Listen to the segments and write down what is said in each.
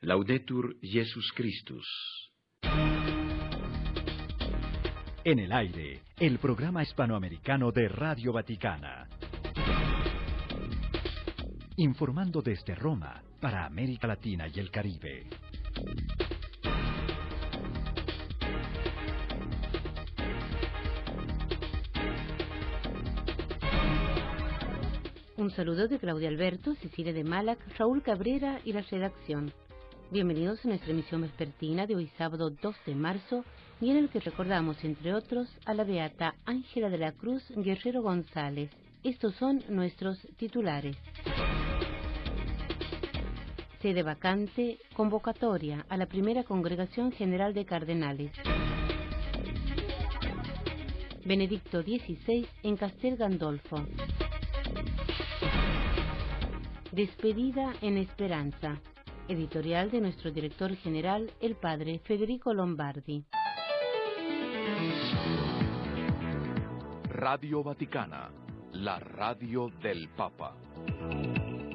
Laudetur Jesus Christus. En el aire, el programa hispanoamericano de Radio Vaticana. Informando desde Roma para América Latina y el Caribe. Un saludo de Claudia Alberto, Cecilia de Malac, Raúl Cabrera y la redacción. Bienvenidos a nuestra emisión vespertina de hoy sábado 2 de marzo, y en el que recordamos, entre otros, a la beata Ángela de la Cruz Guerrero González. Estos son nuestros titulares. Sede vacante, convocatoria a la primera Congregación General de Cardenales. Benedicto XVI en Castel Gandolfo. Despedida en esperanza. Editorial de nuestro director general, el padre Federico Lombardi. Radio Vaticana, la radio del Papa.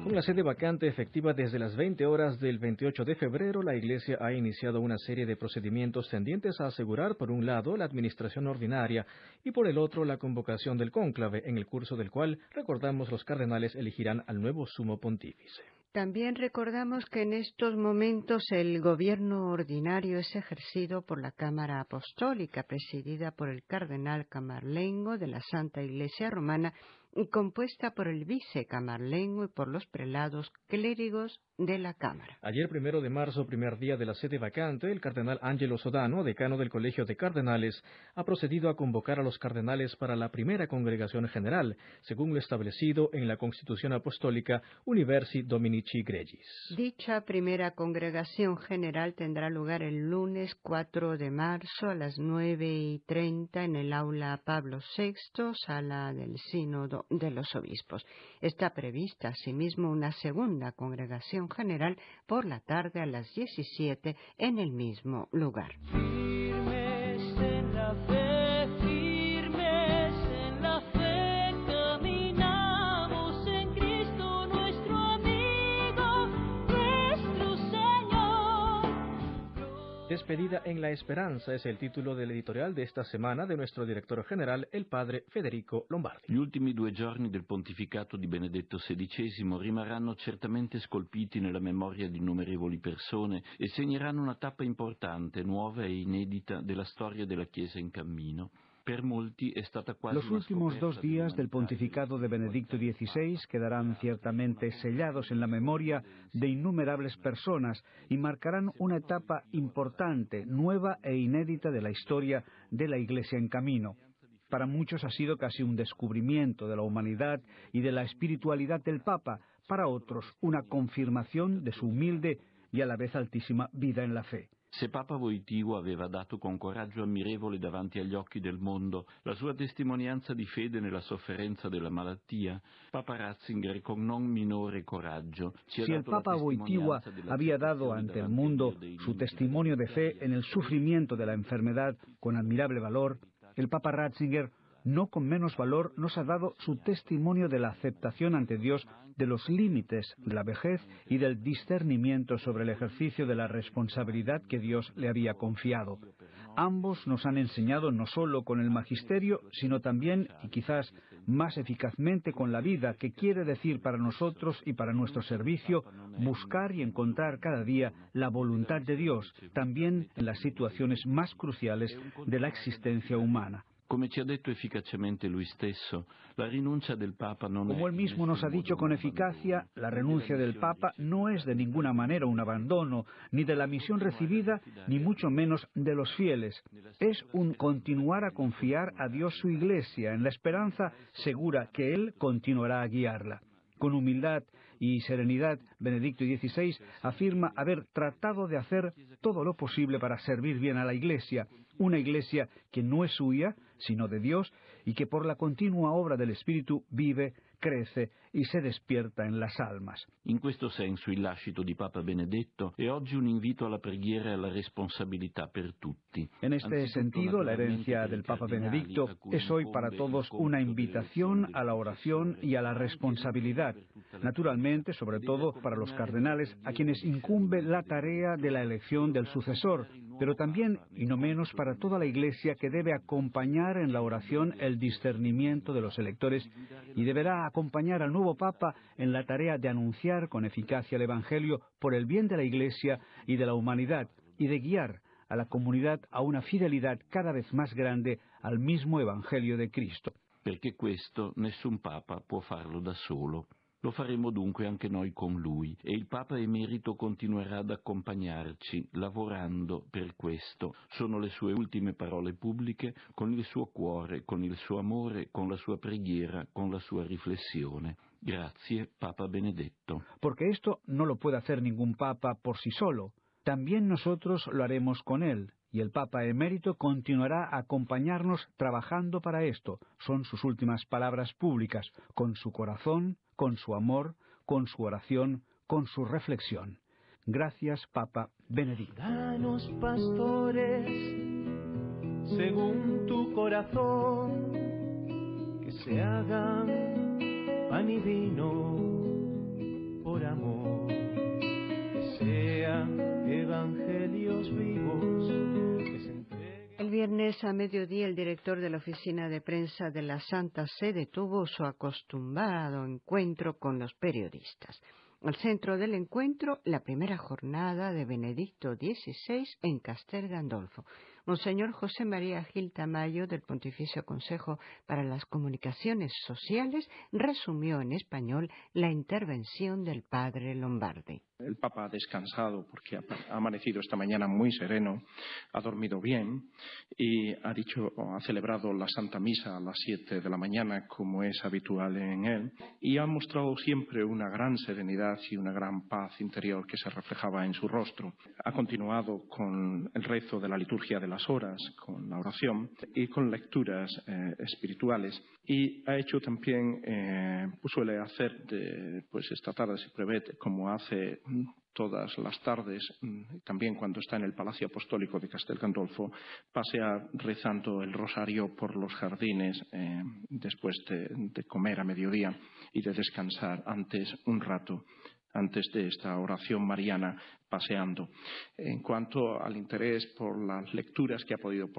Con la sede vacante efectiva desde las 20 horas del 28 de febrero, la Iglesia ha iniciado una serie de procedimientos tendientes a asegurar, por un lado, la administración ordinaria y, por el otro, la convocación del cónclave, en el curso del cual, recordamos, los cardenales elegirán al nuevo sumo pontífice. También recordamos que en estos momentos el gobierno ordinario es ejercido por la Cámara Apostólica, presidida por el cardenal Camarlengo de la Santa Iglesia Romana, y compuesta por el vicecamarlengo y por los prelados clérigos de la Cámara. Ayer, 1 de marzo, primer día de la sede vacante, el cardenal Angelo Sodano, decano del Colegio de Cardenales, ha procedido a convocar a los cardenales para la primera congregación general, según lo establecido en la Constitución Apostólica Universi Dominici Gregis. Dicha primera congregación general tendrá lugar el lunes 4 de marzo a las 9:30 en el aula Pablo VI, sala del Sínodo de los Obispos. Está prevista asimismo una segunda congregación general por la tarde a las 17 en el mismo lugar. Firmes en la fe, firmes en la fe, caminamos en Cristo nuestro amigo, nuestro Señor. Despedida en la esperanza es el título del editorial de esta semana de nuestro director general, el padre Federico Lombardi. Gli ultimi 2 giorni del pontificato di Benedetto XVI rimarranno certamente scolpiti nella memoria di innumerevoli persone e segneranno una tappa importante, nuova e inedita della storia della Chiesa in cammino. Los últimos 2 días del pontificado de Benedicto XVI quedarán ciertamente sellados en la memoria de innumerables personas y marcarán una etapa importante, nueva e inédita de la historia de la Iglesia en camino. Para muchos ha sido casi un descubrimiento de la humanidad y de la espiritualidad del Papa, para otros una confirmación de su humilde y a la vez altísima vida en la fe. Se Papa Wojtyła aveva dato con coraggio ammirevole davanti agli occhi del mondo la sua testimonianza di fede nella sofferenza della malattia, Papa Ratzinger con non minore coraggio Si el Papa Wojtyła había dado ante el mundo su testimonio de fe en el sufrimiento de la enfermedad con admirable valor, el Papa Ratzinger, no con menos valor, nos ha dado su testimonio de la aceptación ante Dios de los límites de la vejez y del discernimiento sobre el ejercicio de la responsabilidad que Dios le había confiado. Ambos nos han enseñado no solo con el magisterio, sino también, y quizás más eficazmente, con la vida, que quiere decir para nosotros y para nuestro servicio, buscar y encontrar cada día la voluntad de Dios, también en las situaciones más cruciales de la existencia humana. Come ci ha detto efficacemente lui stesso, la rinuncia del Papa non Como él mismo nos ha dicho con eficacia, la renuncia del Papa no es de ninguna manera un abandono, ni de la misión recibida, ni mucho menos de los fieles. Es un continuar a confiar a Dios su Iglesia, en la esperanza segura que Él continuará a guiarla. Con humildad y serenidad, Benedicto XVI afirma haber tratado de hacer todo lo posible para servir bien a la Iglesia, una Iglesia que no es suya, sino de Dios, y que por la continua obra del Espíritu vive, crece y se despierta en las almas. In questo senso il lascito di Papa Benedetto è oggi un invito alla preghiera e alla responsabilità per tutti. En este sentido, la herencia del Papa Benedicto es hoy para todos una invitación a la oración y a la responsabilidad. Naturalmente, sobre todo para los cardenales, a quienes incumbe la tarea de la elección del sucesor, pero también, y no menos, para toda la Iglesia, que debe acompañar en la oración el discernimiento de los electores y deberá acompañar al nuevo Papa en la tarea de anunciar con eficacia el Evangelio por el bien de la Iglesia y de la humanidad, y de guiar a la comunidad a una fidelidad cada vez más grande al mismo Evangelio de Cristo. Perché questo nessun Papa può farlo da solo. Lo faremo dunque anche noi con lui, e il Papa Emerito continuerà ad accompagnarci, lavorando per questo. Sono le sue ultime parole pubbliche, con il suo cuore, con il suo amore, con la sua preghiera, con la sua riflessione. Grazie, Papa Benedetto. Porque esto no lo puede hacer ningún Papa por sí solo. También nosotros lo haremos con él, y el Papa Emérito continuará a acompañarnos trabajando para esto. Son sus últimas palabras públicas, con su corazón, con su amor, con su oración, con su reflexión. Gracias, Papa Benedicto. Danos, pastores, según tu corazón, que se hagan pan y vino por amor, que sean evangelios vivos. El viernes a mediodía el director de la oficina de prensa de la Santa Sede tuvo su acostumbrado encuentro con los periodistas. Al centro del encuentro, la primera jornada de Benedicto XVI en Castel Gandolfo. Monseñor José María Gil Tamayo, del Pontificio Consejo para las Comunicaciones Sociales, resumió en español la intervención del padre Lombardi. El Papa ha descansado porque ha amanecido esta mañana muy sereno, ha dormido bien y ha celebrado la Santa Misa a las 7 de la mañana, como es habitual en él, y ha mostrado siempre una gran serenidad y una gran paz interior que se reflejaba en su rostro. Ha continuado con el rezo de la liturgia de las horas, con la oración y con lecturas espirituales, y ha hecho también, suele hacer, esta tarde se prevé, como hace todas las tardes, también cuando está en el Palacio Apostólico de Castel Gandolfo, pasea rezando el rosario por los jardines después de comer a mediodía y de descansar un rato antes de esta oración mariana, paseando. En cuanto al interés por las lecturas que ha podido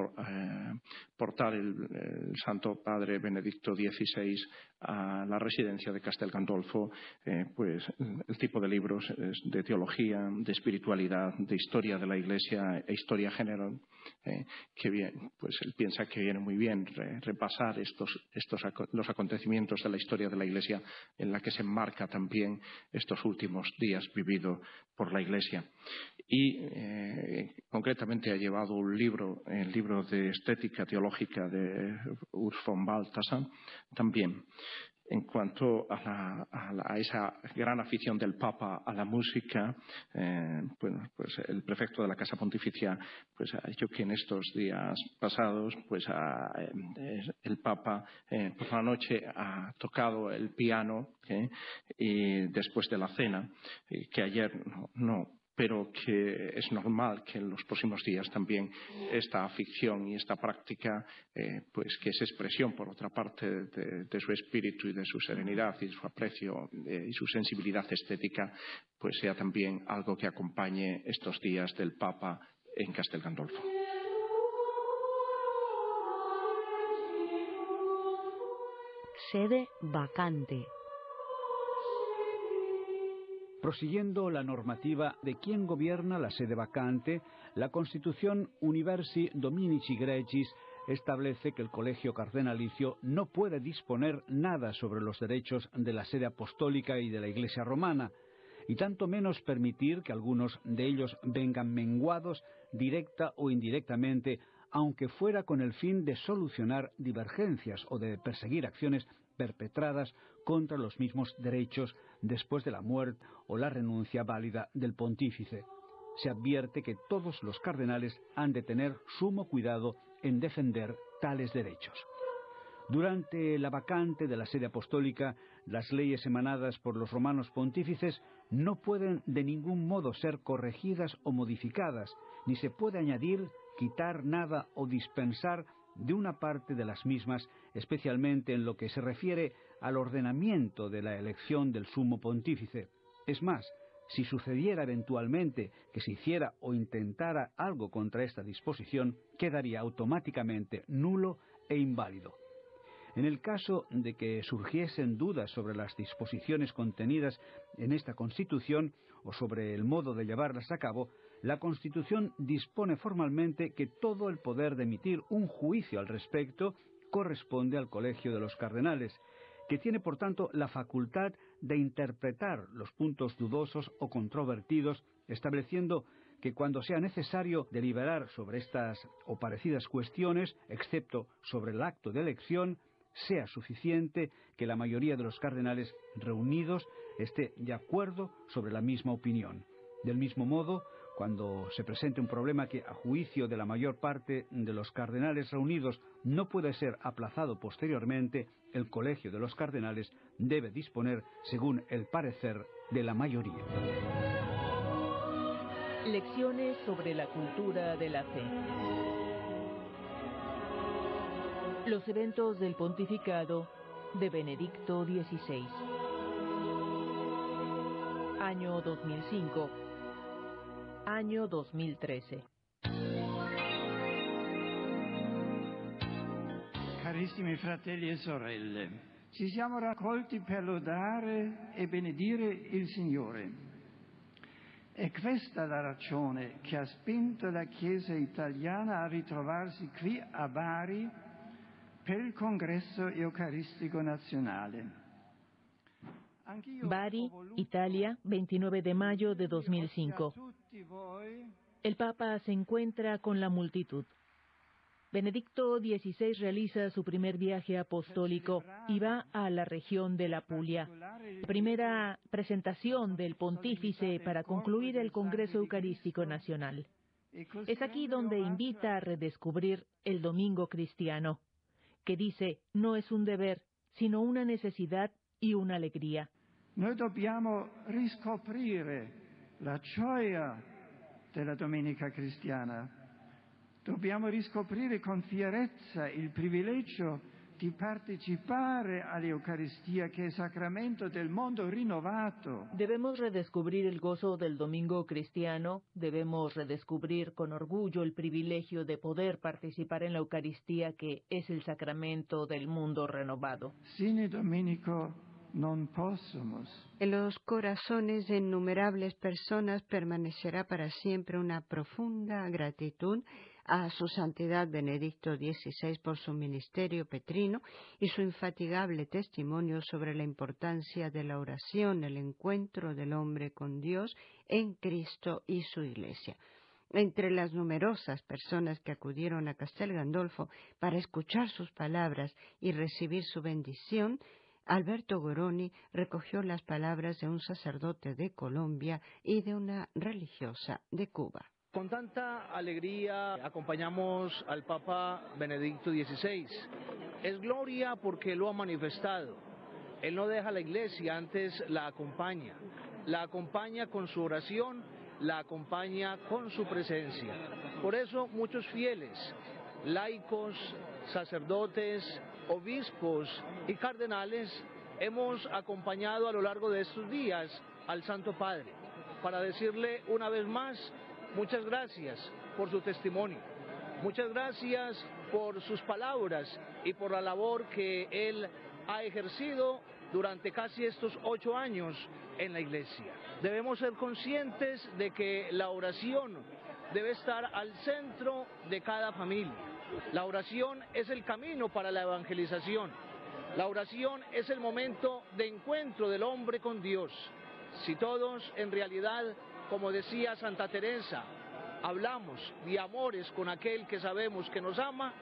portar el Santo Padre Benedicto XVI a la residencia de Castel Gandolfo, el tipo de libros es de teología, de espiritualidad, de historia de la Iglesia e historia general, que bien, él piensa que viene muy bien repasar los acontecimientos de la historia de la Iglesia, en la que se enmarca también estos últimos días vividos por la Iglesia. Y concretamente ha llevado el libro de estética teológica de Urs von Balthasar también. En cuanto a esa gran afición del Papa a la música, el prefecto de la Casa Pontificia ha dicho que en estos días pasados el Papa por la noche ha tocado el piano y después de la cena, que ayer no, pero que es normal que en los próximos días también esta afición y esta práctica, que es expresión, por otra parte, de su espíritu y de su serenidad y su aprecio y su sensibilidad estética, sea también algo que acompañe estos días del Papa en Castel Gandolfo. Sede vacante. Prosiguiendo la normativa de quien gobierna la sede vacante, la Constitución Universi Dominici Gregis establece que el Colegio Cardenalicio no puede disponer nada sobre los derechos de la sede apostólica y de la Iglesia romana, y tanto menos permitir que algunos de ellos vengan menguados directa o indirectamente, aunque fuera con el fin de solucionar divergencias o de perseguir acciones perpetradas contra los mismos derechos después de la muerte o la renuncia válida del pontífice. Se advierte que todos los cardenales han de tener sumo cuidado en defender tales derechos. Durante la vacante de la sede apostólica, las leyes emanadas por los romanos pontífices no pueden de ningún modo ser corregidas o modificadas, ni se puede añadir, quitar nada o dispensar de una parte de las mismas, especialmente en lo que se refiere al ordenamiento de la elección del sumo pontífice. Es más, si sucediera eventualmente que se hiciera o intentara algo contra esta disposición, quedaría automáticamente nulo e inválido. En el caso de que surgiesen dudas sobre las disposiciones contenidas en esta Constitución o sobre el modo de llevarlas a cabo, la Constitución dispone formalmente que todo el poder de emitir un juicio al respecto corresponde al Colegio de los Cardenales, que tiene por tanto la facultad de interpretar los puntos dudosos o controvertidos, estableciendo que cuando sea necesario deliberar sobre estas o parecidas cuestiones, excepto sobre el acto de elección, sea suficiente que la mayoría de los cardenales reunidos esté de acuerdo sobre la misma opinión. Del mismo modo, cuando se presente un problema que, a juicio de la mayor parte de los cardenales reunidos, no puede ser aplazado posteriormente, el Colegio de los Cardenales debe disponer según el parecer de la mayoría. Lecciones sobre la cultura de la fe. Los eventos del pontificado de Benedicto XVI. Año 2005. Año 2013. Carissimi fratelli e sorelle, ci siamo raccolti per lodare e benedire il Signore. È questa la ragione che ha spinto la Chiesa italiana a ritrovarsi qui a Bari per il Congresso Eucaristico Nazionale. Bari, Italia, 29 de mayo de 2005. El Papa se encuentra con la multitud. Benedicto XVI realiza su primer viaje apostólico y va a la región de la Puglia. Primera presentación del pontífice para concluir el Congreso Eucarístico Nacional. Es aquí donde invita a redescubrir el domingo cristiano, que dice no es un deber, sino una necesidad y una alegría. Noi dobbiamo riscoprire la gioia della domenica cristiana. Dobbiamo riscoprire con fierezza il privilegio di partecipare all'Eucaristia, che è sacramento del mondo rinnovato. Debemos redescubrir el gozo del domingo cristiano, debemos redescubrir con orgullo el privilegio de poder participar en la Eucaristía, que es el sacramento del mundo renovado. Sine Dominico non possumus. En los corazones de innumerables personas permanecerá para siempre una profunda gratitud a su santidad Benedicto XVI por su ministerio petrino y su infatigable testimonio sobre la importancia de la oración, el encuentro del hombre con Dios en Cristo y su Iglesia. Entre las numerosas personas que acudieron a Castel Gandolfo para escuchar sus palabras y recibir su bendición, Alberto Goroni recogió las palabras de un sacerdote de Colombia y de una religiosa de Cuba. Con tanta alegría acompañamos al Papa Benedicto XVI. Es gloria porque lo ha manifestado. Él no deja la iglesia, antes la acompaña. La acompaña con su oración, la acompaña con su presencia. Por eso muchos fieles, laicos, sacerdotes, obispos y cardenales hemos acompañado a lo largo de estos días al Santo Padre para decirle una vez más muchas gracias por su testimonio, muchas gracias por sus palabras y por la labor que él ha ejercido durante casi estos 8 años en la Iglesia. Debemos ser conscientes de que la oración debe estar al centro de cada familia. La oración es el camino para la evangelización. La oración es el momento de encuentro del hombre con Dios. Si todos en realidad, como decía Santa Teresa, hablamos de amores con aquel que sabemos que nos ama,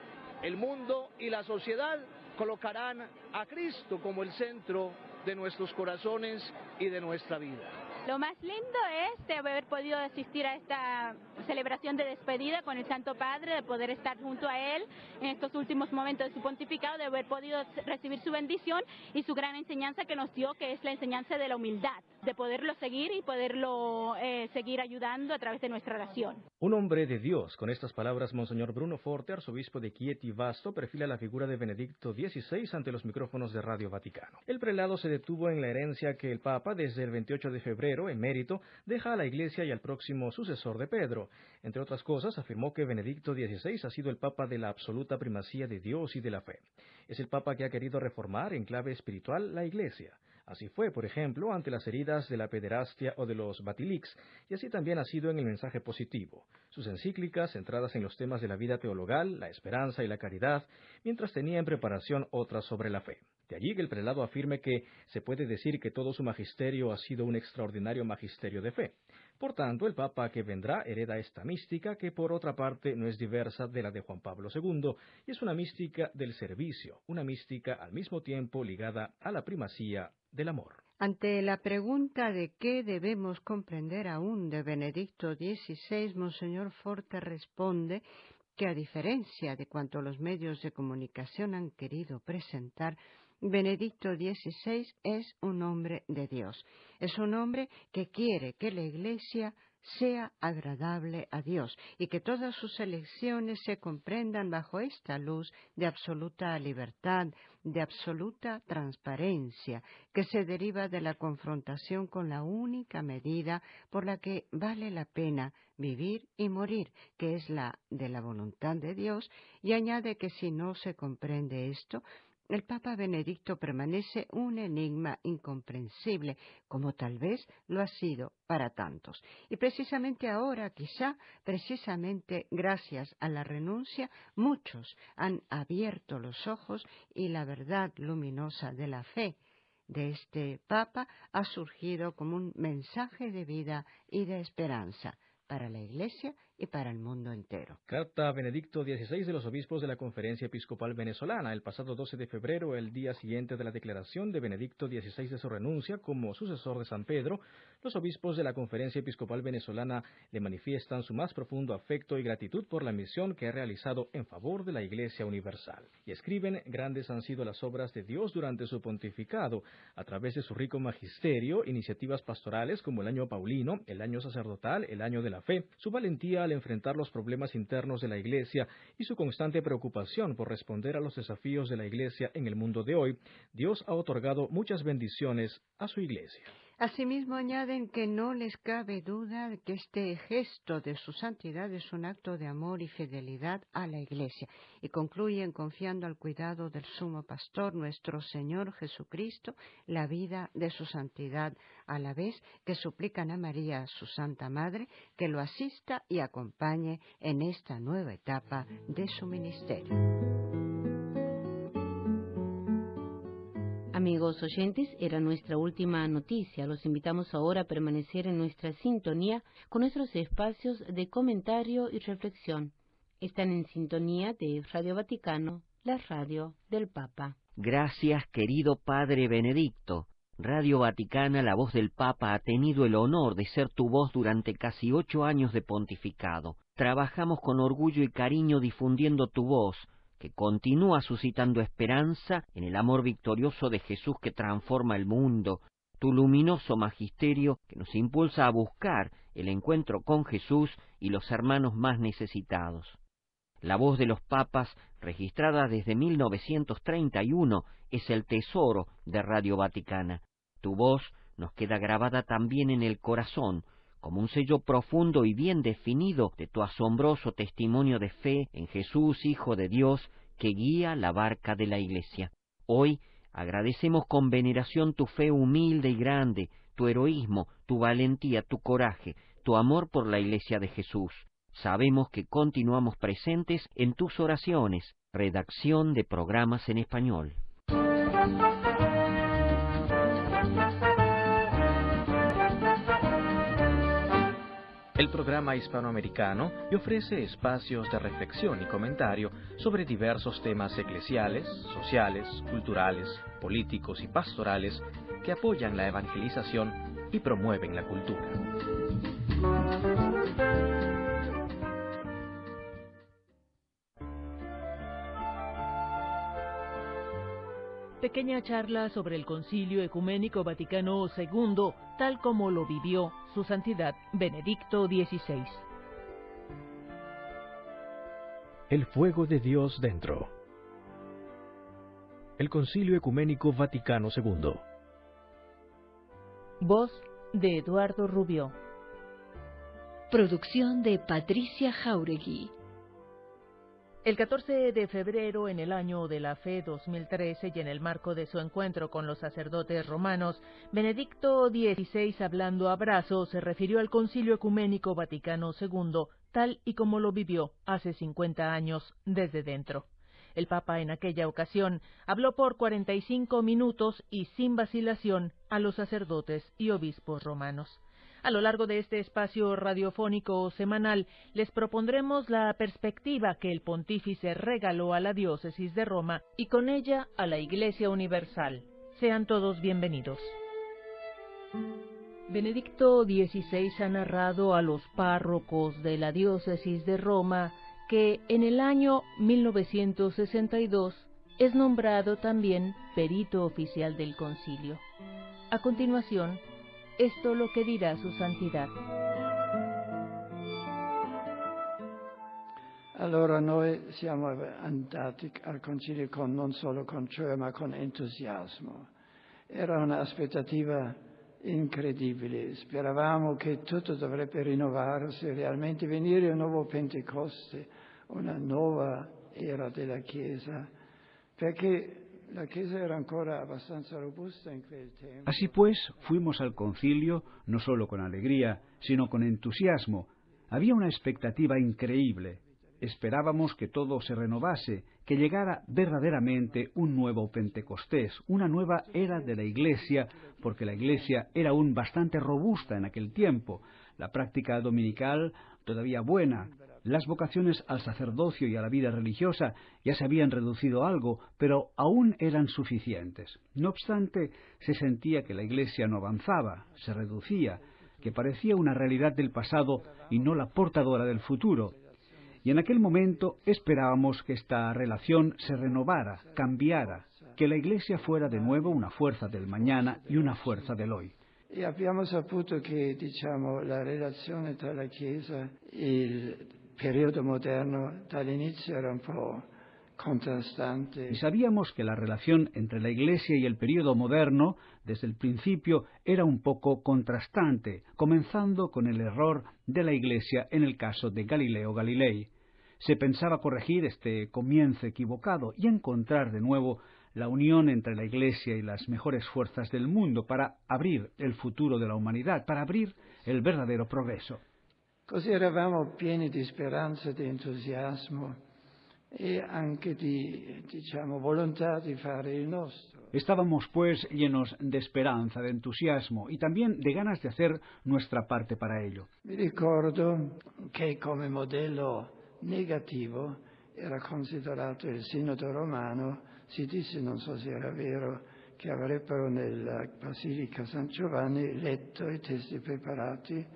el mundo y la sociedad colocarán a Cristo como el centro de nuestros corazones y de nuestra vida. Lo más lindo es de haber podido asistir a esta celebración de despedida con el Santo Padre, de poder estar junto a él en estos últimos momentos de su pontificado, de haber podido recibir su bendición y su gran enseñanza que nos dio, que es la enseñanza de la humildad, de poderlo seguir y poderlo seguir ayudando a través de nuestra oración. Un hombre de Dios. Con estas palabras, Monseñor Bruno Forte, arzobispo de Chieti Vasto, perfila la figura de Benedicto XVI ante los micrófonos de Radio Vaticano. El prelado se detuvo en la herencia que el Papa, desde el 28 de febrero, emérito, deja a la Iglesia y al próximo sucesor de Pedro. Entre otras cosas, afirmó que Benedicto XVI ha sido el Papa de la absoluta primacía de Dios y de la fe. Es el Papa que ha querido reformar en clave espiritual la Iglesia. Así fue, por ejemplo, ante las heridas de la pederastia o de los Batilix, y así también ha sido en el mensaje positivo. Sus encíclicas, centradas en los temas de la vida teologal, la esperanza y la caridad, mientras tenía en preparación otras sobre la fe. De allí que el prelado afirme que se puede decir que todo su magisterio ha sido un extraordinario magisterio de fe. Por tanto, el Papa que vendrá hereda esta mística que, por otra parte, no es diversa de la de Juan Pablo II, y es una mística del servicio, una mística al mismo tiempo ligada a la primacía del amor. Ante la pregunta de qué debemos comprender aún de Benedicto XVI, Monseñor Forte responde que, a diferencia de cuanto los medios de comunicación han querido presentar, Benedicto XVI es un hombre de Dios. Es un hombre que quiere que la Iglesia sea agradable a Dios y que todas sus elecciones se comprendan bajo esta luz de absoluta libertad, de absoluta transparencia, que se deriva de la confrontación con la única medida por la que vale la pena vivir y morir, que es la de la voluntad de Dios, y añade que si no se comprende esto, el Papa Benedicto permanece un enigma incomprensible, como tal vez lo ha sido para tantos. Y precisamente ahora, quizá, precisamente gracias a la renuncia, muchos han abierto los ojos y la verdad luminosa de la fe de este Papa ha surgido como un mensaje de vida y de esperanza para la Iglesia y para el mundo entero. Carta a Benedicto XVI de los obispos de la Conferencia Episcopal Venezolana. El pasado 12 de febrero, el día siguiente de la declaración de Benedicto XVI de su renuncia como sucesor de San Pedro, los obispos de la Conferencia Episcopal Venezolana le manifiestan su más profundo afecto y gratitud por la misión que ha realizado en favor de la Iglesia Universal. Y escriben: grandes han sido las obras de Dios durante su pontificado, a través de su rico magisterio, iniciativas pastorales como el Año Paulino, el Año Sacerdotal, el Año de la Fe, su valentía al enfrentar los problemas internos de la Iglesia y su constante preocupación por responder a los desafíos de la Iglesia en el mundo de hoy. Dios ha otorgado muchas bendiciones a su Iglesia. Asimismo, añaden que no les cabe duda de que este gesto de su santidad es un acto de amor y fidelidad a la Iglesia, y concluyen confiando al cuidado del Sumo Pastor, nuestro Señor Jesucristo, la vida de su santidad, a la vez que suplican a María, su Santa Madre, que lo asista y acompañe en esta nueva etapa de su ministerio. Amigos oyentes, era nuestra última noticia. Los invitamos ahora a permanecer en nuestra sintonía con nuestros espacios de comentario y reflexión. Están en sintonía de Radio Vaticano, la radio del Papa. Gracias, querido Padre Benedicto. Radio Vaticana, la voz del Papa, ha tenido el honor de ser tu voz durante casi 8 años de pontificado. Trabajamos con orgullo y cariño difundiendo tu voz, que continúa suscitando esperanza en el amor victorioso de Jesús que transforma el mundo, tu luminoso magisterio que nos impulsa a buscar el encuentro con Jesús y los hermanos más necesitados. La voz de los papas, registrada desde 1931, es el tesoro de Radio Vaticana. Tu voz nos queda grabada también en el corazón, como un sello profundo y bien definido de tu asombroso testimonio de fe en Jesús, Hijo de Dios, que guía la barca de la Iglesia. Hoy agradecemos con veneración tu fe humilde y grande, tu heroísmo, tu valentía, tu coraje, tu amor por la Iglesia de Jesús. Sabemos que continuamos presentes en tus oraciones. Redacción de programas en español. El programa hispanoamericano le ofrece espacios de reflexión y comentario sobre diversos temas eclesiales, sociales, culturales, políticos y pastorales que apoyan la evangelización y promueven la cultura. Pequeña charla sobre el Concilio Ecuménico Vaticano II, tal como lo vivió Su Santidad Benedicto XVI. El fuego de Dios dentro. El Concilio Ecuménico Vaticano II. Voz de Eduardo Rubio. Producción de Patricia Jauregui. El 14 de febrero, en el año de la fe 2013, y en el marco de su encuentro con los sacerdotes romanos, Benedicto XVI, hablando a Brazo, se refirió al Concilio Ecuménico Vaticano II, tal y como lo vivió hace 50 años desde dentro. El Papa en aquella ocasión habló por 45 minutos y sin vacilación a los sacerdotes y obispos romanos. A lo largo de este espacio radiofónico semanal les propondremos la perspectiva que el pontífice regaló a la diócesis de Roma y con ella a la Iglesia Universal. Sean todos bienvenidos. Benedicto XVI ha narrado a los párrocos de la diócesis de Roma que en el año 1962 es nombrado también perito oficial del concilio. A continuación, esto lo que dirá su santidad. Allora noi siamo andati al concilio non solo con gioia ma con entusiasmo. Era un'aspettativa incredibile, speravamo che tutto dovrebbe rinnovarsi, realmente venire un nuovo Pentecoste, una nuova era della Chiesa, perché la Chiesa era ancora abbastanza robusta en quel tiempo. Así pues, fuimos al concilio no solo con alegría, sino con entusiasmo. Había una expectativa increíble. Esperábamos que todo se renovase, que llegara verdaderamente un nuevo Pentecostés, una nueva era de la Iglesia, porque la Iglesia era aún bastante robusta en aquel tiempo, la práctica dominical todavía buena, las vocaciones al sacerdocio y a la vida religiosa ya se habían reducido algo, pero aún eran suficientes. No obstante, se sentía que la Iglesia no avanzaba, se reducía, que parecía una realidad del pasado y no la portadora del futuro. Y en aquel momento esperábamos que esta relación se renovara, cambiara, que la Iglesia fuera de nuevo una fuerza del mañana y una fuerza del hoy. E abbiamo saputo che, la relazione tra la Chiesa e il periodo moderno dall'inizio era un po' contrastante. Y sabíamos que la relación entre la Iglesia y el período moderno, desde el principio, era un poco contrastante, comenzando con el error de la Iglesia en el caso de Galileo Galilei. Se pensaba corregir este comienzo equivocado y encontrar de nuevo la unión entre la Iglesia y las mejores fuerzas del mundo para abrir el futuro de la humanidad, para abrir el verdadero progreso. Così eravamo pieni di speranza, di entusiasmo e anche di, volontà di fare il nostro. Estábamos pues llenos de esperanza, de entusiasmo y también de ganas de hacer nuestra parte para ello. Mi ricordo che come modello negativo era considerato il Sinodo Romano. Si disse, non so se era vero, che avrebbero nella Basilica San Giovanni letto i testi preparati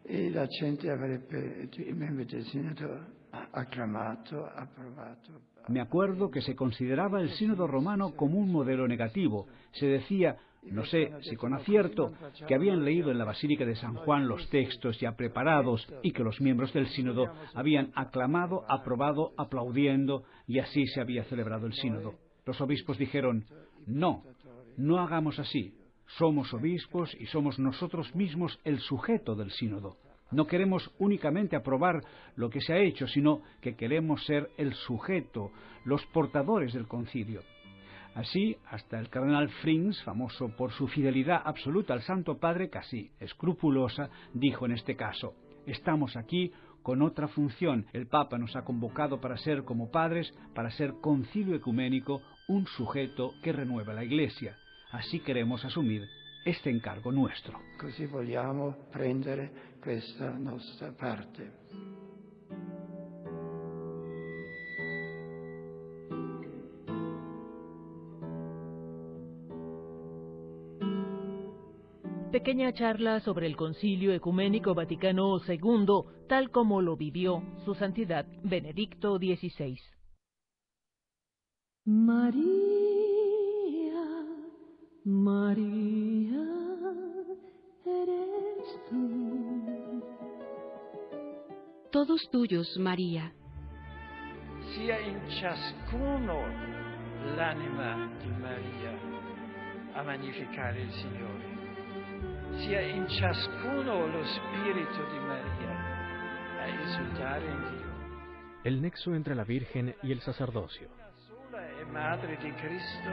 e la gente avrebbe, i membri del Sinodo, acclamato, approvato. Me acuerdo que se consideraba el Sínodo Romano como un modelo negativo. Se decía, no sé si con acierto, que habían leído en la Basílica de San Juan los textos ya preparados y que los miembros del Sínodo habían aclamado, aprobado, aplaudiendo, y así se había celebrado el Sínodo. Los obispos dijeron, no hagamos así. Somos obispos y somos nosotros mismos el sujeto del sínodo. No queremos únicamente aprobar lo que se ha hecho, sino que queremos ser el sujeto, los portadores del concilio. Así, hasta el cardenal Frings, famoso por su fidelidad absoluta al Santo Padre, casi escrupulosa, dijo en este caso, estamos aquí con otra función. El Papa nos ha convocado para ser como padres, para ser concilio ecuménico, un sujeto que renueva la Iglesia. Así queremos asumir este encargo nuestro. Così vogliamo prendere questa nostra parte. Pequeña charla sobre el Concilio Ecuménico Vaticano II, tal como lo vivió Su Santidad Benedicto XVI. María, María, eres tú. Todos tuyos, María. Sia in ciascuno l'anima di Maria a magnificare il Signore. Sia in ciascuno lo spirito di Maria a esultare in Dio. El nexo entre la Virgen y el sacerdocio. Sola e madre di Cristo,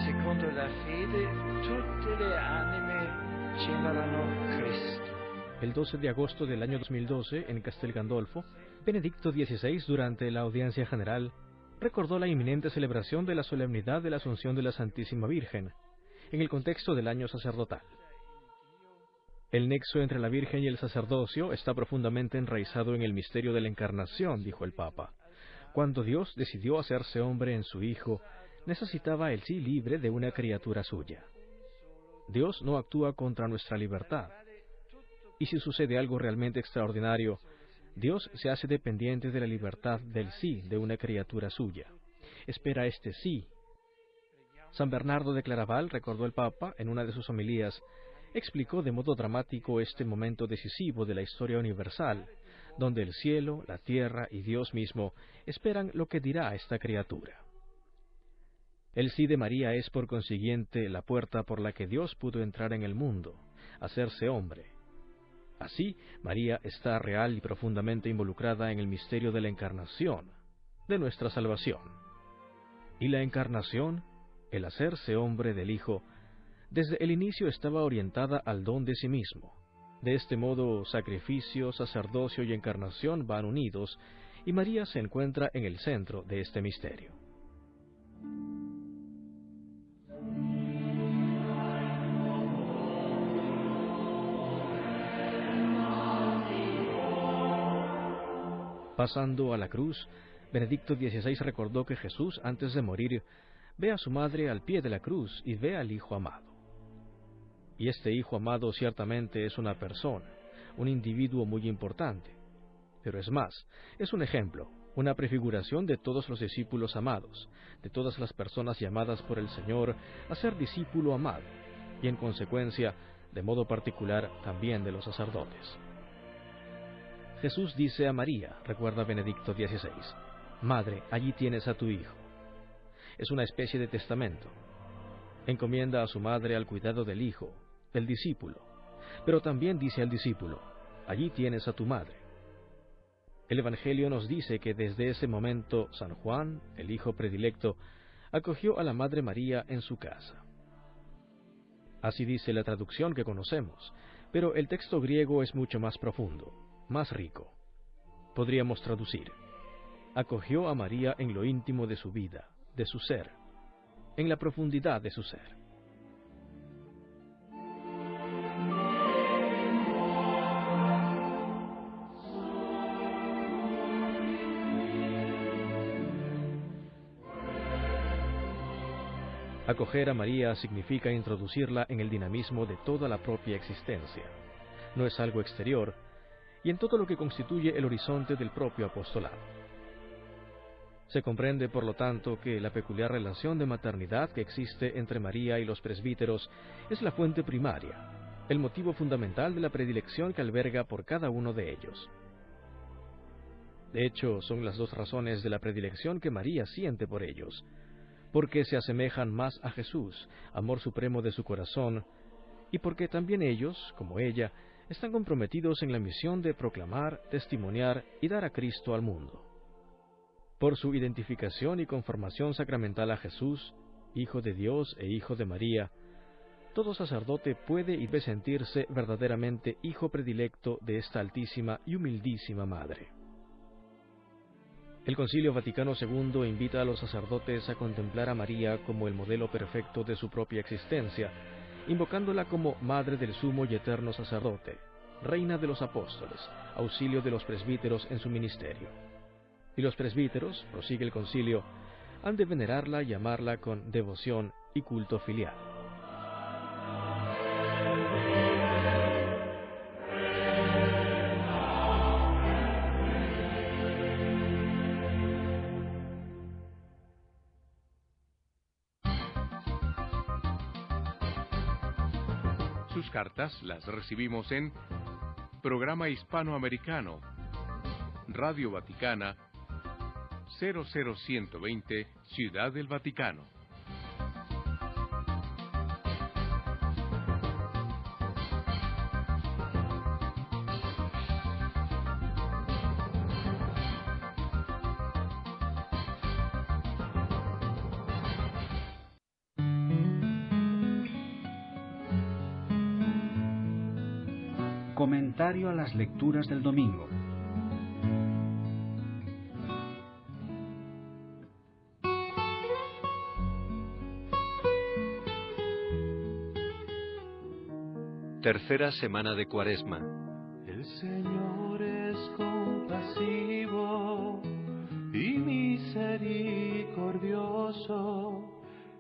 secondo la fede, tutte le anime generano Cristo. El 12 de agosto del año 2012, en Castel Gandolfo, Benedicto XVI, durante la audiencia general, recordó la inminente celebración de la solemnidad de la Asunción de la Santísima Virgen, en el contexto del año sacerdotal. El nexo entre la Virgen y el sacerdocio está profundamente enraizado en el misterio de la Encarnación, dijo el Papa. Cuando Dios decidió hacerse hombre en su Hijo, necesitaba el sí libre de una criatura suya. Dios no actúa contra nuestra libertad. Y si sucede algo realmente extraordinario, Dios se hace dependiente de la libertad del sí de una criatura suya. Espera este sí. San Bernardo de Claraval, recordó el Papa en una de sus homilías, explicó de modo dramático este momento decisivo de la historia universal, donde el cielo, la tierra y Dios mismo esperan lo que dirá esta criatura. El sí de María es por consiguiente la puerta por la que Dios pudo entrar en el mundo, hacerse hombre. Así, María está real y profundamente involucrada en el misterio de la encarnación, de nuestra salvación. Y la encarnación, el hacerse hombre del Hijo, desde el inicio estaba orientada al don de sí mismo. De este modo, sacrificio, sacerdocio y encarnación van unidos, y María se encuentra en el centro de este misterio. Pasando a la cruz, Benedicto XVI recordó que Jesús, antes de morir, ve a su madre al pie de la cruz y ve al Hijo amado. Y este Hijo amado ciertamente es una persona, un individuo muy importante. Pero es más, es un ejemplo, una prefiguración de todos los discípulos amados, de todas las personas llamadas por el Señor a ser discípulo amado, y en consecuencia, de modo particular, también de los sacerdotes. Jesús dice a María, recuerda Benedicto XVI, Madre, allí tienes a tu Hijo. Es una especie de testamento. Encomienda a su madre al cuidado del Hijo, del discípulo, pero también dice al discípulo, allí tienes a tu madre. El Evangelio nos dice que desde ese momento San Juan, el hijo predilecto, acogió a la Madre María en su casa. Así dice la traducción que conocemos, pero el texto griego es mucho más profundo, más rico. Podríamos traducir, acogió a María en lo íntimo de su vida, de su ser, en la profundidad de su ser. Acoger a María significa introducirla en el dinamismo de toda la propia existencia. No es algo exterior, y en todo lo que constituye el horizonte del propio apostolado. Se comprende, por lo tanto, que la peculiar relación de maternidad que existe entre María y los presbíteros es la fuente primaria, el motivo fundamental de la predilección que alberga por cada uno de ellos. De hecho, son las dos razones de la predilección que María siente por ellos, porque se asemejan más a Jesús, amor supremo de su corazón, y porque también ellos, como ella, están comprometidos en la misión de proclamar, testimoniar y dar a Cristo al mundo. Por su identificación y conformación sacramental a Jesús, Hijo de Dios e Hijo de María, todo sacerdote puede y debe sentirse verdaderamente hijo predilecto de esta altísima y humildísima Madre. El Concilio Vaticano II invita a los sacerdotes a contemplar a María como el modelo perfecto de su propia existencia, invocándola como Madre del Sumo y Eterno Sacerdote, Reina de los Apóstoles, auxilio de los presbíteros en su ministerio. Y los presbíteros, prosigue el concilio, han de venerarla y amarla con devoción y culto filial. Sus cartas las recibimos en Programa Hispanoamericano, Radio Vaticana, 00120, Ciudad del Vaticano. Comentario a las lecturas del domingo. Tercera semana de Cuaresma. El Señor es compasivo y misericordioso.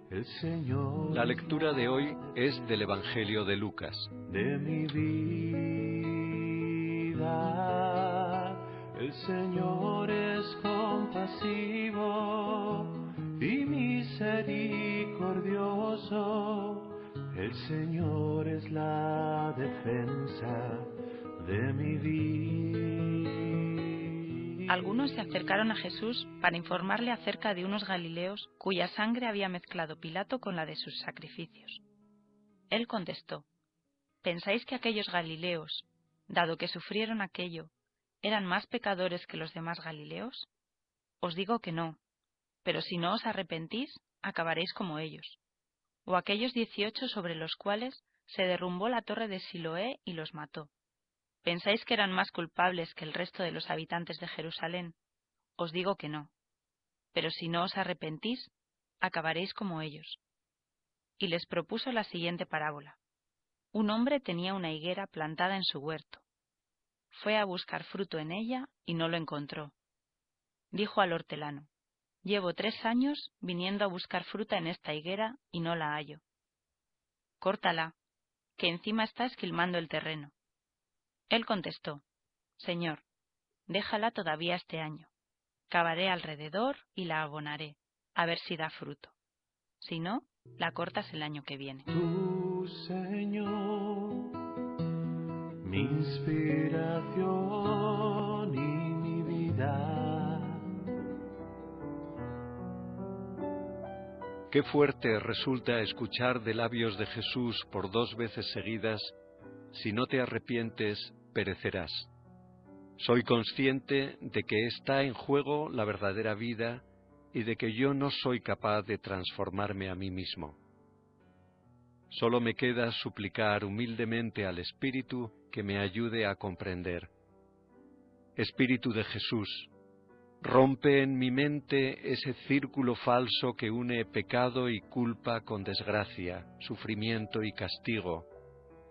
El Señor. La lectura de hoy es del Evangelio de Lucas. De mi vida, el Señor es compasivo y misericordioso. El Señor es la defensa de mi vida. Algunos se acercaron a Jesús para informarle acerca de unos galileos cuya sangre había mezclado Pilato con la de sus sacrificios. Él contestó: ¿pensáis que aquellos galileos, dado que sufrieron aquello, eran más pecadores que los demás galileos? Os digo que no, pero si no os arrepentís, acabaréis como ellos. O aquellos 18 sobre los cuales se derrumbó la torre de Siloé y los mató. ¿Pensáis que eran más culpables que el resto de los habitantes de Jerusalén? Os digo que no. Pero si no os arrepentís, acabaréis como ellos. Y les propuso la siguiente parábola. Un hombre tenía una higuera plantada en su huerto. Fue a buscar fruto en ella y no lo encontró. Dijo al hortelano: llevo 3 años viniendo a buscar fruta en esta higuera y no la hallo. Córtala, que encima está esquilmando el terreno. Él contestó: Señor, déjala todavía este año. Cavaré alrededor y la abonaré, a ver si da fruto. Si no, la cortas el año que viene. Tu Señor, mi inspiración y mi vida. Qué fuerte resulta escuchar de labios de Jesús por 2 veces seguidas: si no te arrepientes, perecerás. Soy consciente de que está en juego la verdadera vida y de que yo no soy capaz de transformarme a mí mismo. Solo me queda suplicar humildemente al Espíritu que me ayude a comprender. Espíritu de Jesús, rompe en mi mente ese círculo falso que une pecado y culpa con desgracia, sufrimiento y castigo,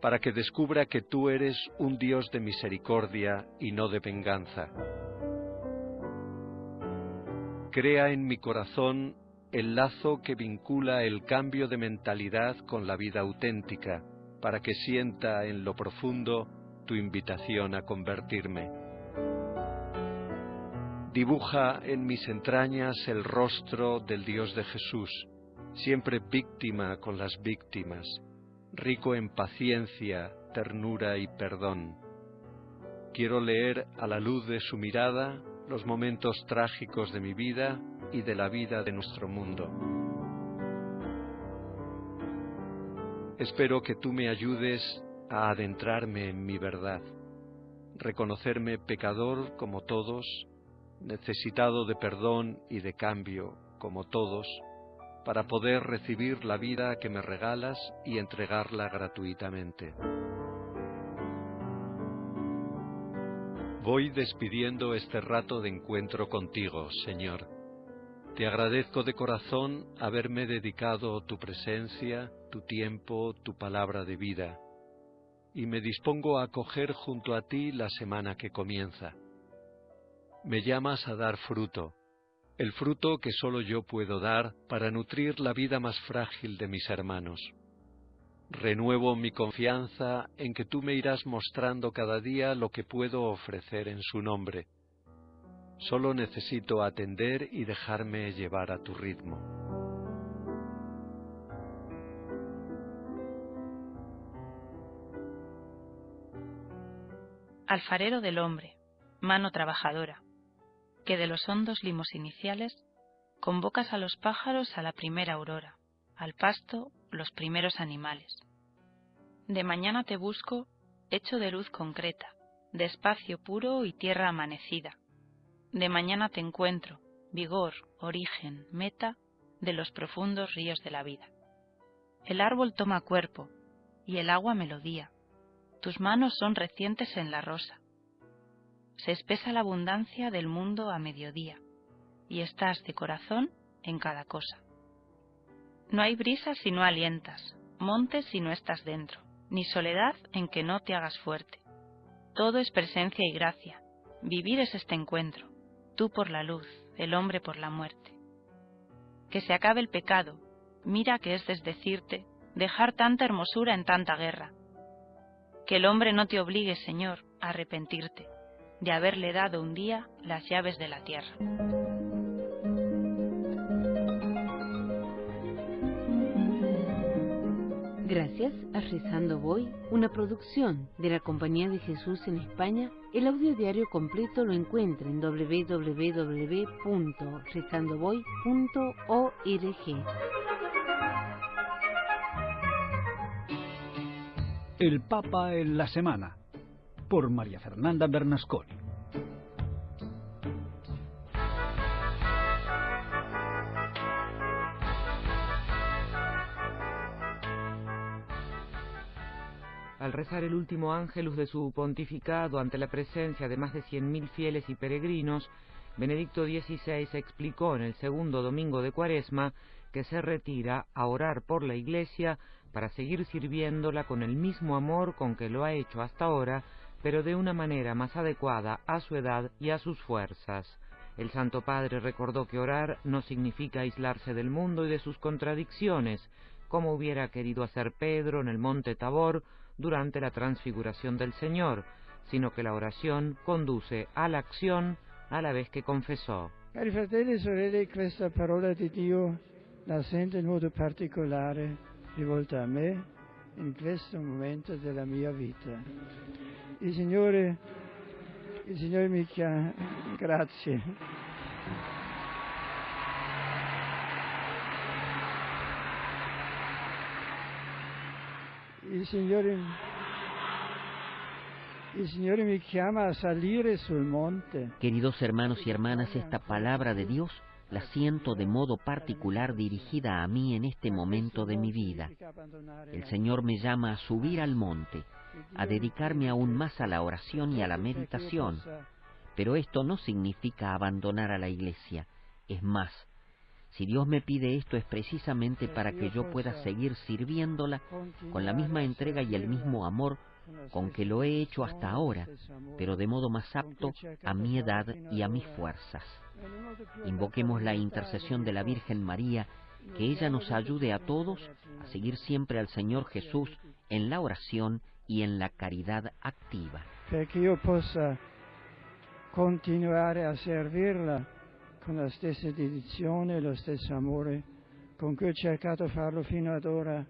para que descubra que tú eres un Dios de misericordia y no de venganza. Crea en mi corazón el lazo que vincula el cambio de mentalidad con la vida auténtica, para que sienta en lo profundo tu invitación a convertirme. Dibuja en mis entrañas el rostro del Dios de Jesús, siempre víctima con las víctimas, rico en paciencia, ternura y perdón. Quiero leer a la luz de su mirada los momentos trágicos de mi vida y de la vida de nuestro mundo. Espero que tú me ayudes a adentrarme en mi verdad, reconocerme pecador como todos, necesitado de perdón y de cambio como todos, para poder recibir la vida que me regalas y entregarla gratuitamente. Voy despidiendo este rato de encuentro contigo, Señor. Te agradezco de corazón haberme dedicado tu presencia, tu tiempo, tu palabra de vida, y me dispongo a acoger junto a ti la semana que comienza. Me llamas a dar fruto, el fruto que solo yo puedo dar para nutrir la vida más frágil de mis hermanos. Renuevo mi confianza en que tú me irás mostrando cada día lo que puedo ofrecer en su nombre. Solo necesito atender y dejarme llevar a tu ritmo. alfarero del hombre, mano trabajadora, que de los hondos limos iniciales convocas a los pájaros a la primera aurora, al pasto los primeros animales. De mañana te busco, hecho de luz concreta, de espacio puro y tierra amanecida. De mañana te encuentro, vigor, origen, meta de los profundos ríos de la vida. El árbol toma cuerpo y el agua melodía. Tus manos son recientes en la rosa. Se espesa la abundancia del mundo a mediodía y estás de corazón en cada cosa. No hay brisa si no alientas, montes si no estás dentro, ni soledad en que no te hagas fuerte. Todo es presencia y gracia. Vivir es este encuentro, tú por la luz, el hombre por la muerte. Que se acabe el pecado, mira que es desdecirte, dejar tanta hermosura en tanta guerra. Que el hombre no te obligue, Señor, a arrepentirte de haberle dado un día las llaves de la tierra. Gracias a Rezando Voy, una producción de la Compañía de Jesús en España. El audio diario completo lo encuentra en www.rezandovoy.org. El Papa en la Semana, por María Fernanda Bernasconi. Al rezar el último ángelus de su pontificado ante la presencia de más de 100.000 fieles y peregrinos, Benedicto XVI explicó en el segundo domingo de Cuaresma que se retira a orar por la Iglesia para seguir sirviéndola con el mismo amor con que lo ha hecho hasta ahora, pero de una manera más adecuada a su edad y a sus fuerzas. El Santo Padre recordó que orar no significa aislarse del mundo y de sus contradicciones, como hubiera querido hacer Pedro en el monte Tabor durante la transfiguración del Señor, sino que la oración conduce a la acción a la vez que confesó. Cari fratelli e sorelle, questa parola di Dio la sento in modo particolare rivolta a me in questo momento della mia vita. Il Signore mi chiama, grazie. Il Signore mi chiama a salire sul monte. Queridos hermanos y hermanas, esta palabra de Dios la siento de modo particular dirigida a mí en este momento de mi vida. El Señor me llama a subir al monte, a dedicarme aún más a la oración y a la meditación. Pero esto no significa abandonar a la Iglesia. Es más, si Dios me pide esto es precisamente para que yo pueda seguir sirviéndola con la misma entrega y el mismo amor con que lo he hecho hasta ahora, pero de modo más apto a mi edad y a mis fuerzas. Invoquemos la intercesión de la Virgen María, que ella nos ayude a todos a seguir siempre al Señor Jesús en la oración y en la caridad activa. Para que yo pueda continuar a servirla con la stessa dedizione e lo stesso amore con cui ho cercato di farlo fino ad ora,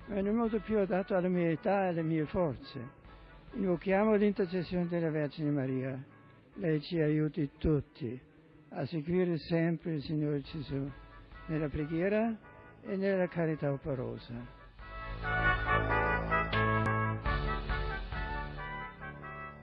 ma in un modo più adatto alla mia età e alle mie forze. Invochiamo l'intercessione della Vergine Maria. Lei ci aiuti tutti a seguire sempre il Signore Gesù nella preghiera e nella carità operosa.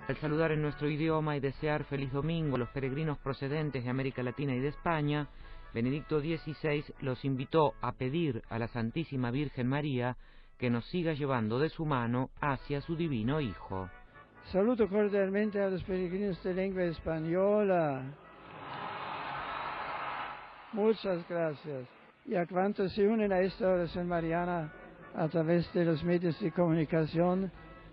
Al saludar en nuestro idioma y desear feliz domingo a los peregrinos procedentes de América Latina y de España, Benedicto XVI los invitó a pedir a la Santísima Virgen María que nos siga llevando de su mano hacia su divino Hijo. Saluto cordialmente a los peregrinos de lengua española. Muchas gracias. Y a cuantos se unen a esta oración mariana a través de los medios de comunicación,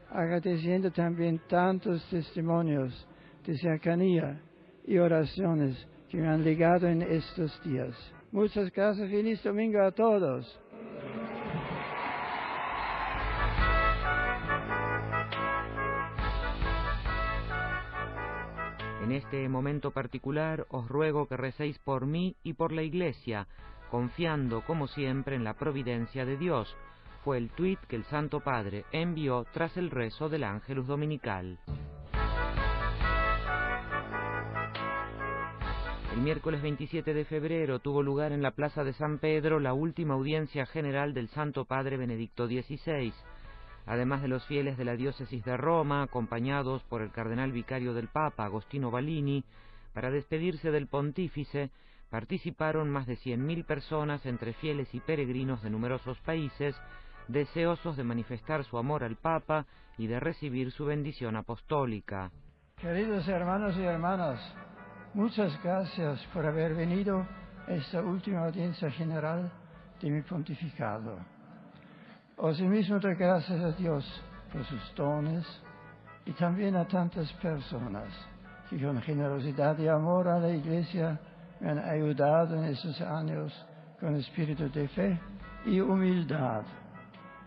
agradeciendo también tantos testimonios de cercanía y oraciones que me han llegado en estos días. Muchas gracias, feliz domingo a todos. En este momento particular os ruego que recéis por mí y por la Iglesia, confiando como siempre en la providencia de Dios. Fue el tuit que el Santo Padre envió tras el rezo del Ángelus Dominical. El miércoles 27 de febrero tuvo lugar en la Plaza de San Pedro la última audiencia general del Santo Padre Benedicto XVI. Además de los fieles de la diócesis de Roma, acompañados por el cardenal vicario del Papa, Agostino Balini, para despedirse del pontífice, participaron más de 100.000 personas entre fieles y peregrinos de numerosos países, deseosos de manifestar su amor al Papa y de recibir su bendición apostólica. Queridos hermanos y hermanas, muchas gracias por haber venido a esta última audiencia general de mi pontificado. Asimismo doy gracias a Dios por sus dones y también a tantas personas que con generosidad y amor a la Iglesia me han ayudado en estos años con espíritu de fe y humildad.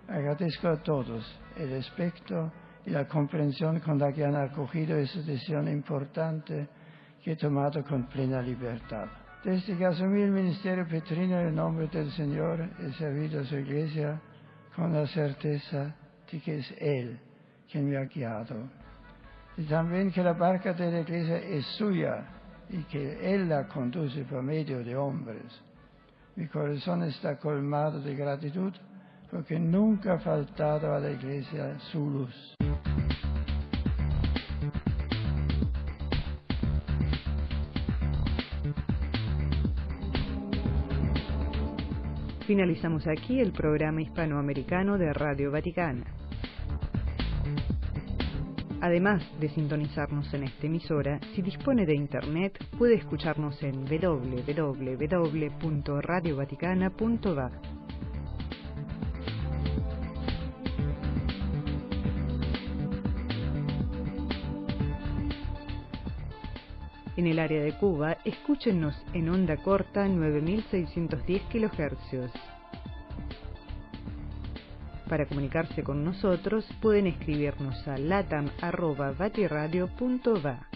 Agradezco a todos el respeto y la comprensión con la que han acogido esta decisión importante que he tomado con plena libertad. Desde que asumí el ministerio petrino en el nombre del Señor, he servido a su Iglesia con la certeza de que es Él quien me ha guiado. Y también que la barca de la Iglesia es suya y que Él la conduce por medio de hombres. Mi corazón está colmado de gratitud porque nunca ha faltado a la Iglesia su luz. Finalizamos aquí el programa hispanoamericano de Radio Vaticana. Además de sintonizarnos en esta emisora, si dispone de internet, puede escucharnos en www.radiovaticana.va. En el área de Cuba, escúchenos en onda corta 9610 kHz. Para comunicarse con nosotros, pueden escribirnos a latam@vatiradio.va.